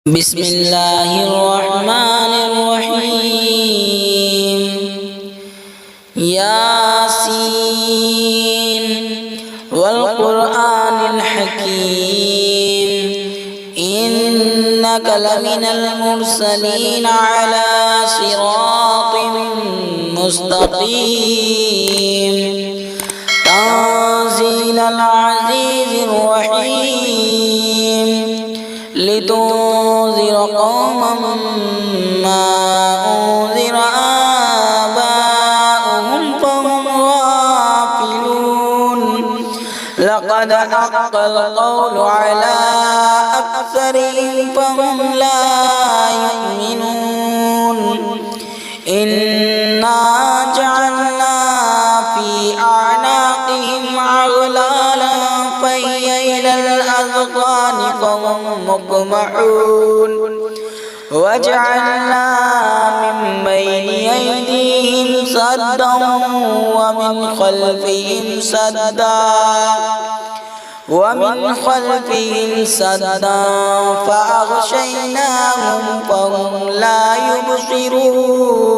بسم الله الرحمن الرحيم ياسين والقرآن الحكيم إنك لمن المرسلين على صراط مستقيم تنزيل العزيز الرحيم لتنذر قوما ما أنذر آباؤهم فهم غافلون لقد حق القول على أكثرهم فهم لا يؤمنون إنا جعلنا في أعناقهم أغلالا فهي إلى الأذقان فهم مقمحون وجعلنا من بين أيديهم سدا ومن خلفهم سدا فأغشيناهم فهم لا يبصرون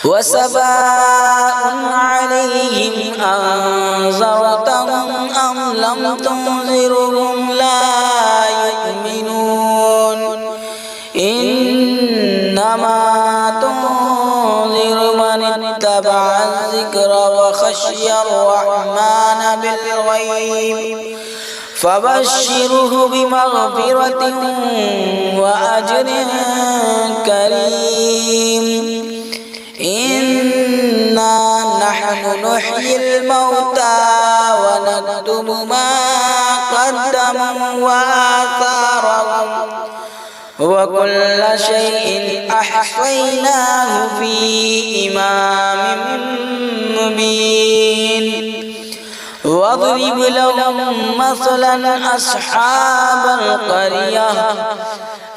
وسواء عليهم أنذرتهم أم لم تنذرهم لا يؤمنون إنما تنذر من اتبع الذكر وخشي الرحمن بالغيب فبشره بمغفرة وأجر كريم إنا نحن نحيي الموتى ونكتب ما قدموا وآثارهم وكل شيء أحصيناه في إمام مبين واضرب لهم مثلا أصحاب القرية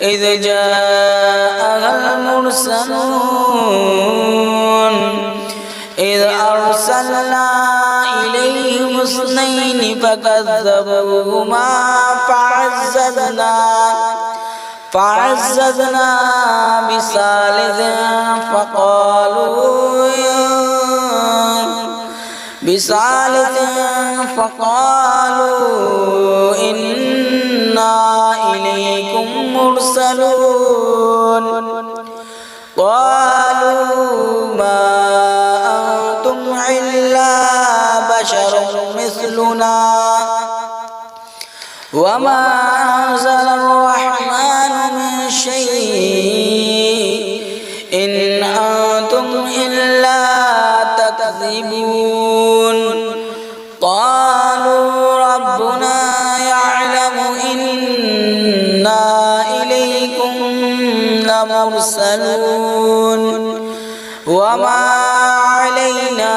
إذ جاءها المرسلون إذ أرسلنا إليهم اثنين فكذبوهما فعززنا بثالث فقالوا إنا إليكم مرسلون قالوا ما أنتم إلا بشر مثلنا وما أنزل الرحمن من شيء إن أنتم إلا تكذبون قالوا ربنا يعلم إنا إليكم لمرسلون وما علينا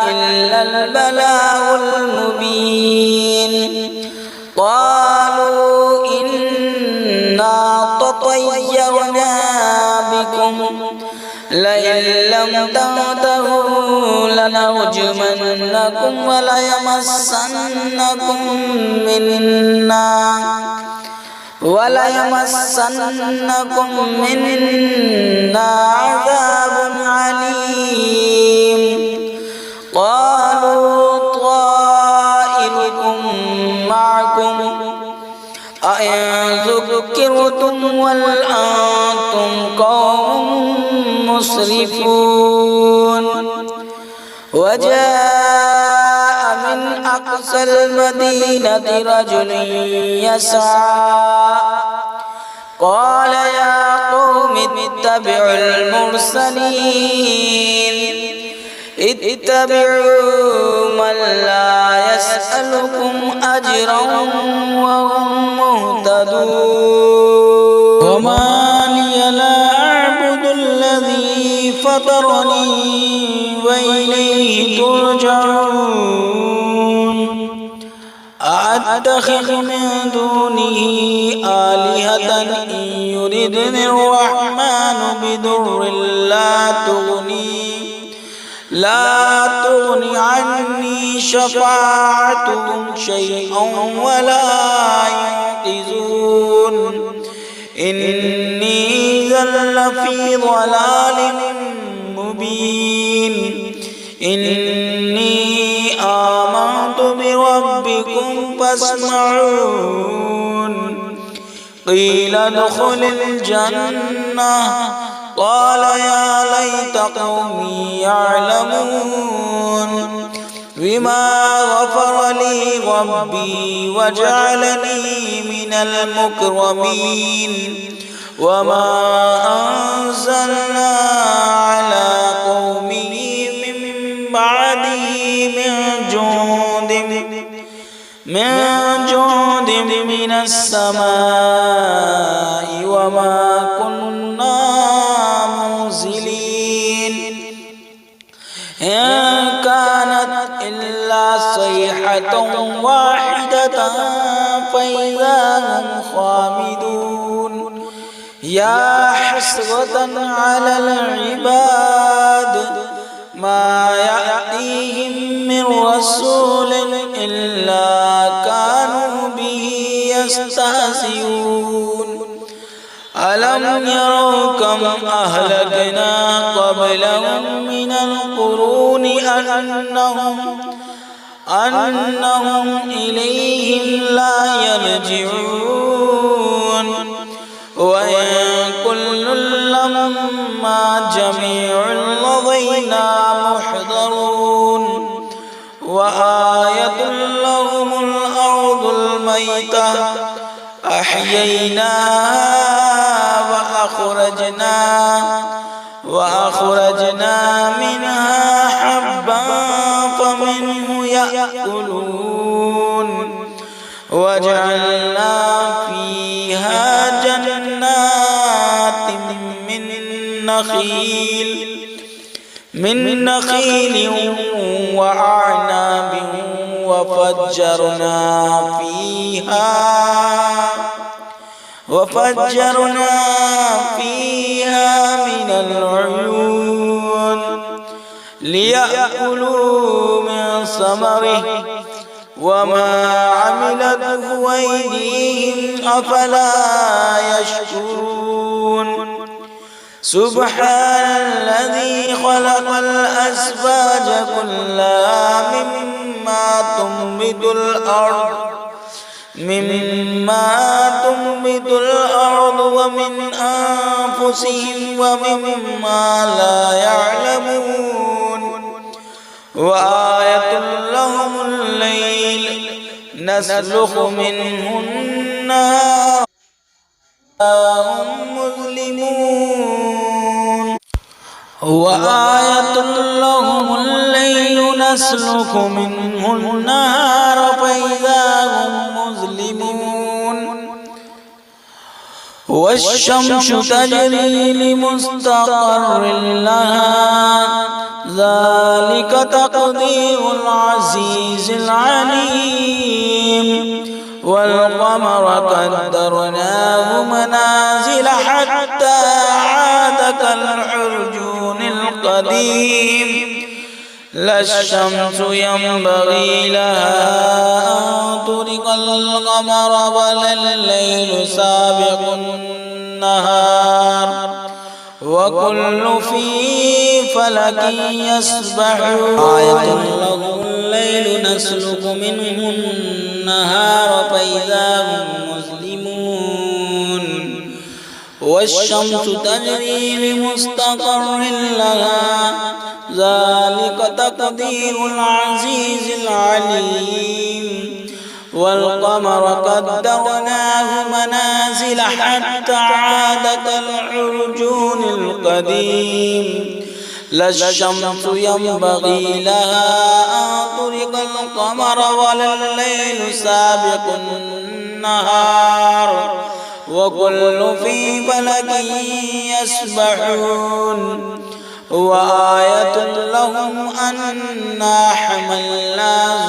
إلا البلاغ المبين قالوا إنا تطيرنا بكم لئن لم تنتهوا لنرجمنكم وليمسنكم منا عذاب عليم قالوا طائركم معكم أئن ذكرتم بل أنتم قوم مسرفون وجاء من أقصى المدينة رجل يسعى قال يا قوم اتبعوا المرسلين اتبعوا من لا يسألكم أجرا وهم مهتدون وما لي لا أعبد الذي فطرني وإليه ترجعون أأتخذ من دونه آلهة إن يردني الرحمن بضر لا تغني عني شفاعتهم شيئا ولا يعقزون إني لفي ضلال مبين إني آمنت بربكم فاسمعون قيل ادخل الجنة قال يا ليت قومي يعلمون بما غفر لي ربي وجعلني من المكرمين وما أنزلنا على قومه من بعده من جند من السماء وما كنا منزلين إن كانت إلا صيحة واحدة فإذا هم خامدون يا حسرة على العباد ما يأتيهم من رسول إلا كانوا به يستهزئون ألم يروا كم أهلكنا قبلهم من القرون أنهم إليهم لا يرجعون وإن كل لما جميع لدينا محضرون وآية لهم الأرض الميتة أحييناها وأخرجنا منها حبا فمنه يأكلون وجعلنا فيها جنات من نخيل وأعناب وفجرنا فيها من العيون ليأكلوا من ثمره وما عملته أيديهم أفلا يشكرون سبحان الذي خلق الأزواج كلها مما تنبت الأرض ومن أنفسهم ومما لا يعلمون وآية لهم الليل نسلخ منه النهار هم مظلمون وآية لهم الليل نسلك منه النهار فإذا هم مظلمون والشمس تجري لمستقر لها ذلك تقدير العزيز العليم والقمر قدرناه منازل حتى عاد كالعرجون القديم لا الشمس ينبغي لها أن تدرك القمر ولا الليل سابق النهار وكل في فلك يسبحون آية لهم الليل نسلك منه النهار فإذا هم مظلمون والشمس تجري لمستقر لها ذلك تقدير العزيز العليم والقمر قدرناه منازل حتى عاد كالعرجون القديم لا الشمس ينبغي لها أن تدرك القمر ولا الليل سابق النهار وكل في فلك يسبحون وآية لهم أنا حملنا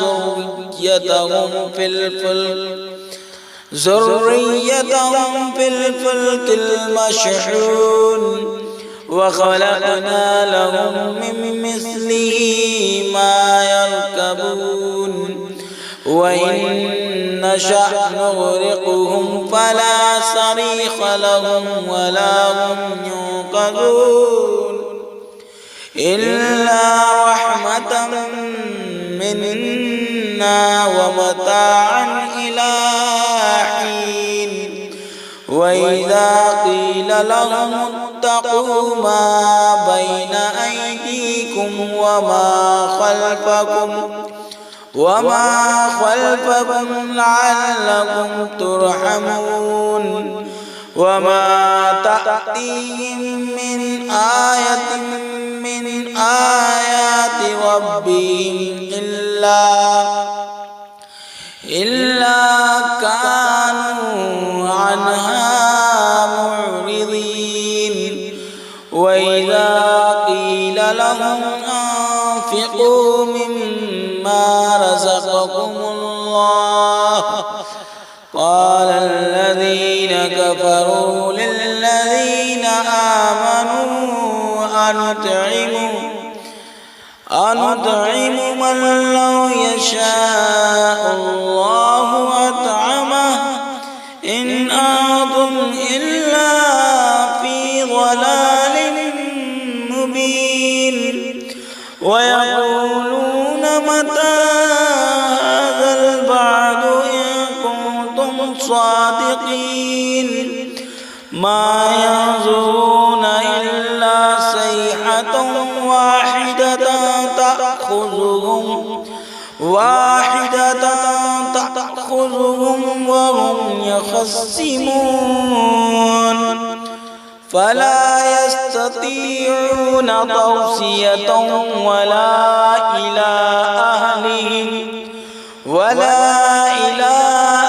ذريتهم في الفلك المشحون وخلقنا لهم من مثله ما يركبون وإن نشأ نغرقهم فلا صريخ لهم ولا هم ينقذون إلا رحمة منا ومتاعا إلى حين وإذا قيل لهم اتقوا ما بين أيديكم وما خلفكم لعلكم ترحمون وما تأتيهم من آية من آيات ربهم إلا كانوا عنها معرضين وإذا قيل لهم أنفقوا مما رزقكم الله قال الذين كفروا للذين آمنوا أنطعم من لو يشاء الله أطعمه إن أنتم إلا في ضلال مبين ويقولون متى هذا البعد إن كنتم صادقين ما ينظرون إلا صيحة واحدة تأخذهم وهم يخصمون فلا يستطيعون توصية ولا إلى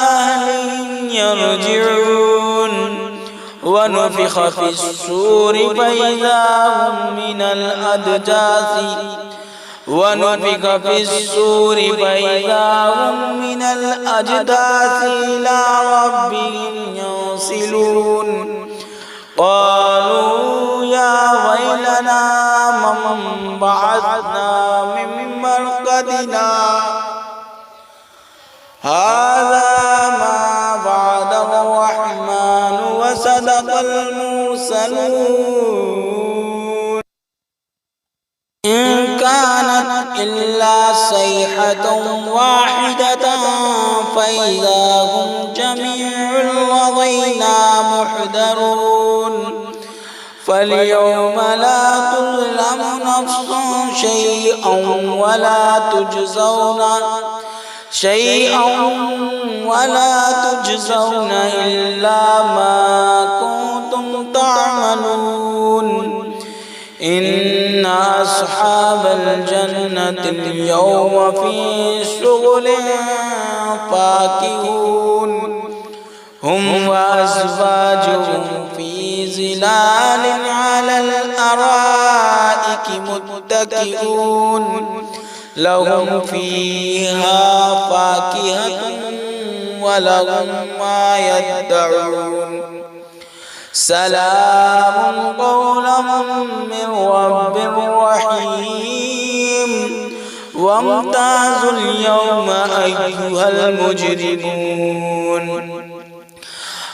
أهلهم يرجعون ونفخ في الصور فإذا هم من الأجداث إلى ربهم ينسلون قالوا يا ويلنا من بعثنا من مرقدنا هذا ما وعد الرحمن وصدق المرسلون إن كانت إلا صيحة واحدة فإذا هم جميع لدينا محضرون فاليوم لا تظلم نفس شيئا ولا تجزون إلا ما كنتم تعملون إن أصحاب الجنة اليوم في شغل فاكهون هم وأزواجهم في ظلال على الأرائك متكئون لهم فيها فاكهة ولهم ما يدعون سلام قولا من رب رحيم وامتازوا اليوم أيها المجرمون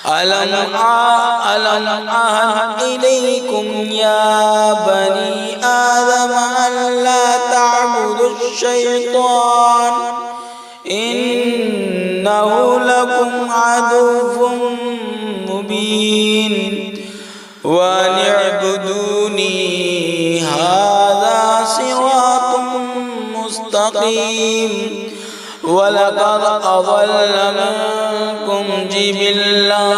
ألم أعهد إليكم يا بني آدم ألا تعبدوا الشيطان إنه لكم عدو مبين وأن اعبدوني هذا صراط مستقيم ولقد أضل منكم جبلا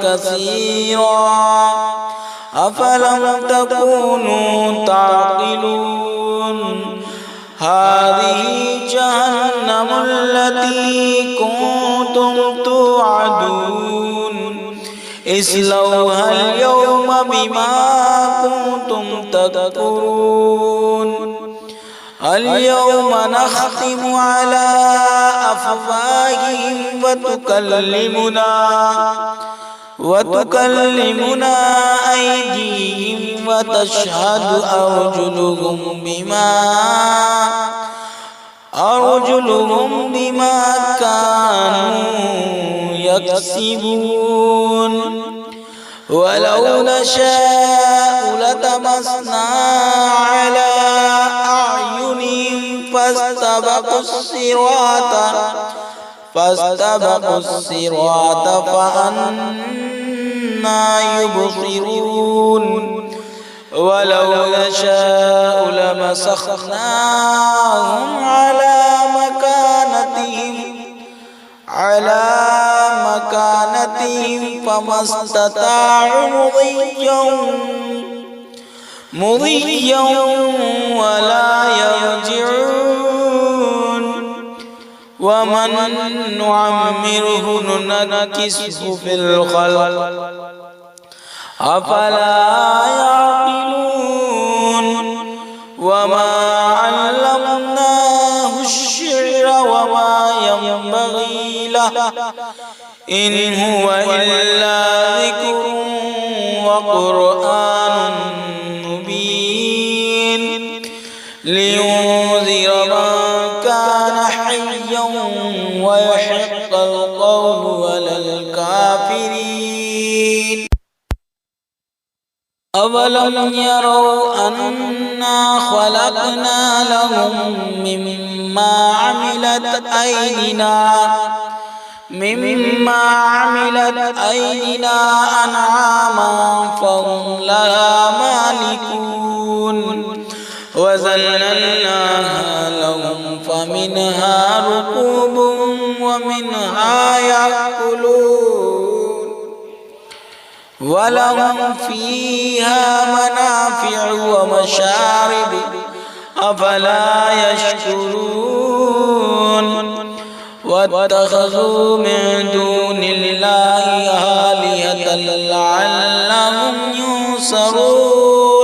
كثيرا أفلم تكونوا تعقلون هذه جهنم التي كنتم توعدون اصلوها اليوم بما كنتم تكفرون اليوم نختم على أفواههم وتكلمنا أيديهم وتشهد أرجلهم بما كانوا يكسبون ولو نشاء لطمسنا على أعينهم فاستبقوا الصراط فأنى يبصرون ولو نشاء لمسخناهم على مكانتهم فما استطاعوا مضيا ولا يرجعون ومن نعمره ننكسه في الخلق أفلا يعقلون وما علمناه الشعر وما ينبغي له إن هو إلا ذكر وقرآن مبين لينذر من كان حيا ويحق القول على الكافرين أولم يروا أنا خلقنا لهم مما عملت أيدينا أنعاما فهم لها مالكون وذللناها لهم فمنها ركوبهم ومنها يأكلون ولهم فيها منافع ومشارب أفلا يشكرون واتخذوا من دون الله آلهة لعلهم ينصرون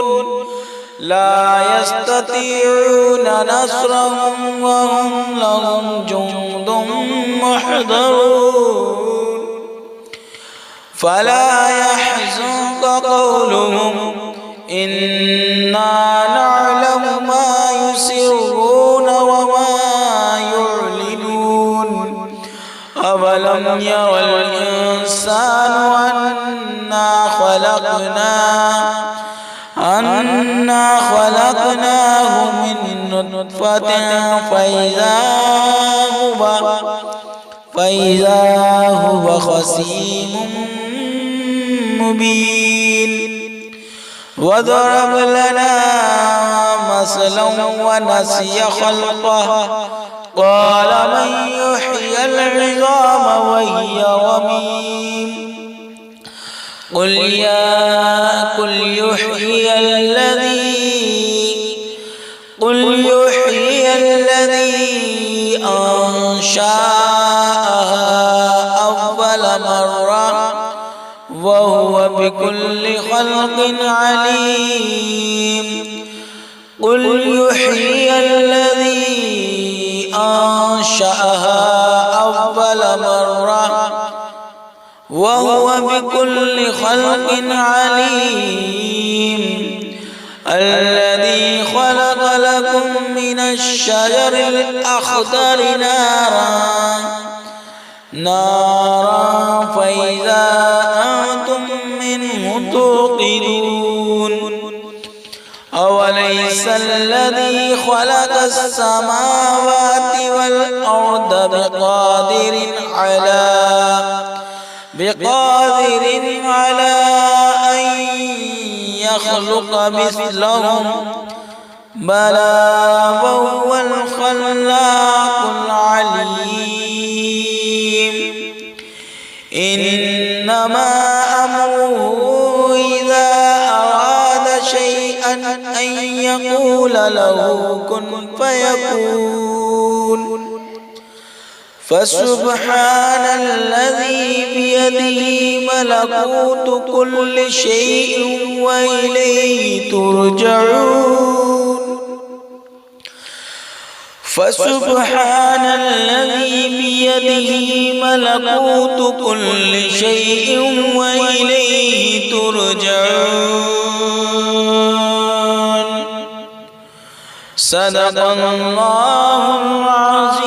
لا يستطيعون نصرهم وهم لهم جند محضرون فلا يحزنك قولهم إنا نعلم ما يسرون وما يعلنون أولم ير الإنسان أنا خلقناه من نطفة فإذا هو خصيم مبين وضرب لنا مثلا ونسي خلقه قال من يحيي العظام وهي رميم قل يحيي الذي أنشأها أول مرة وهو بكل خلق عليم قل يحيي الذي أنشأها أول مرة وهو بكل خلق عليم الذي خلق لكم من الشجر الأخضر نارا فإذا أنتم منه توقدون أوليس الذي خلق السماوات والأرض بقادر على أن يخلق مثلهم بلى وهو الخلاق العليم إنما أمره إذا أراد شيئا أن يقول له كن فيكون فسبحان الذي بيده ملكوت كل شيء وإليه ترجعون فسبحان الذي بيده ملكوت كل شيء وإليه ترجعون صدق الله العظيم.